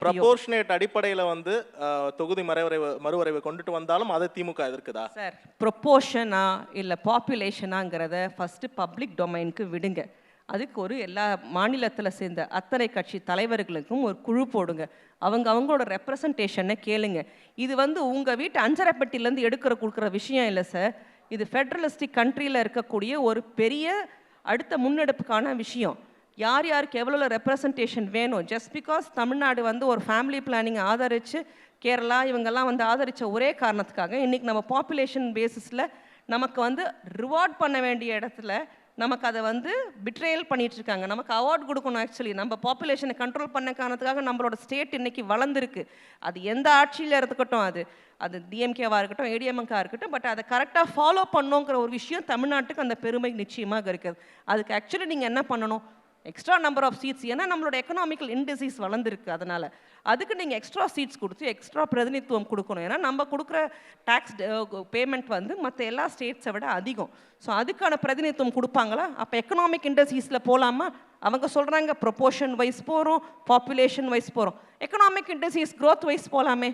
Proportionate அடிப்படையில் வந்து தொகுதி மறுவரைவை கொண்டுட்டு வந்தாலும் அதை திமுக எதிர்க்குதா? சார், ப்ரொப்போர்ஷனா இல்லை பாப்புலேஷனாங்கிறத ஃபஸ்ட்டு பப்ளிக் டொமைனுக்கு விடுங்க. அதுக்கு ஒரு எல்லா மாநிலத்தில் சேர்ந்த அத்தனை கட்சி தலைவர்களுக்கும் ஒரு குழு போடுங்க. அவங்களோட ரெப்ரசன்டேஷனை கேளுங்க. இது வந்து உங்கள் வீட்டு அஞ்சரைப்பட்டிலேருந்து கொடுக்குற விஷயம் இல்லை சார். இது ஃபெட்ரலிஸ்டிக் கண்ட்ரியில் இருக்கக்கூடிய ஒரு பெரிய அடுத்த முன்னெடுப்புக்கான விஷயம். யார் யாருக்கு எவ்வளோ ரெப்ரசன்டேஷன் வேணும். ஜஸ்ட் பிகாஸ் தமிழ்நாடு வந்து ஒரு ஃபேமிலி பிளானிங் ஆதரித்து கேரளா இவங்கெல்லாம் வந்து ஆதரித்த ஒரே காரணத்துக்காக இன்றைக்கி நம்ம பாப்புலேஷன் பேசிஸில் நமக்கு வந்து ரிவார்ட் பண்ண வேண்டிய இடத்துல நமக்கு அதை வந்து பிட்ரேயல் பண்ணிகிட்ருக்காங்க. நமக்கு அவார்டு கொடுக்கணும். ஆக்சுவலி நம்ம பாப்புலேஷனை கண்ட்ரோல் பண்ண காரணத்துக்காக நம்மளோட ஸ்டேட் இன்றைக்கி வளர்ந்துருக்கு. அது எந்த ஆட்சியில் இருக்கட்டும், அது டிஎம்கேவாக இருக்கட்டும், ஏடிஎம்கேவாக இருக்கட்டும், பட் அதை கரெக்டாக ஃபாலோ பண்ணோங்கிற ஒரு விஷயம் தமிழ்நாட்டுக்கு அந்த பெருமை நிச்சயமாக இருக்குது. அதுக்கு ஆக்சுவலி நீங்கள் என்ன பண்ணணும், எக்ஸ்ட்ரா நம்பர் ஆஃப் சீட்ஸ். ஏன்னா நம்மளோட எக்கனாமிக்கல் இண்டெசிஸ் வளர்ந்துருக்கு. அதனால் அதுக்கு நீங்கள் எக்ஸ்ட்ரா சீட்ஸ் கொடுத்து எக்ஸ்ட்ரா பிரதிநிதித்துவம் கொடுக்கணும். ஏன்னா நம்ம கொடுக்குற டேக்ஸ் பேமெண்ட் வந்து மற்ற எல்லா ஸ்டேட்ஸை விட அதிகம். ஸோ அதுக்கான பிரதிநிதித்துவம் கொடுப்பாங்களா? அப்போ எக்கனாமிக் இண்டெசிஸில் போகலாமா? அவங்க சொல்கிறாங்க ப்ரொப்போர்ஷன் வைஸ் போகிறோம், பாப்புலேஷன் வைஸ் போகிறோம். எக்கனாமிக் இண்டெசிஸ் க்ரோத் வைஸ் போகலாமே.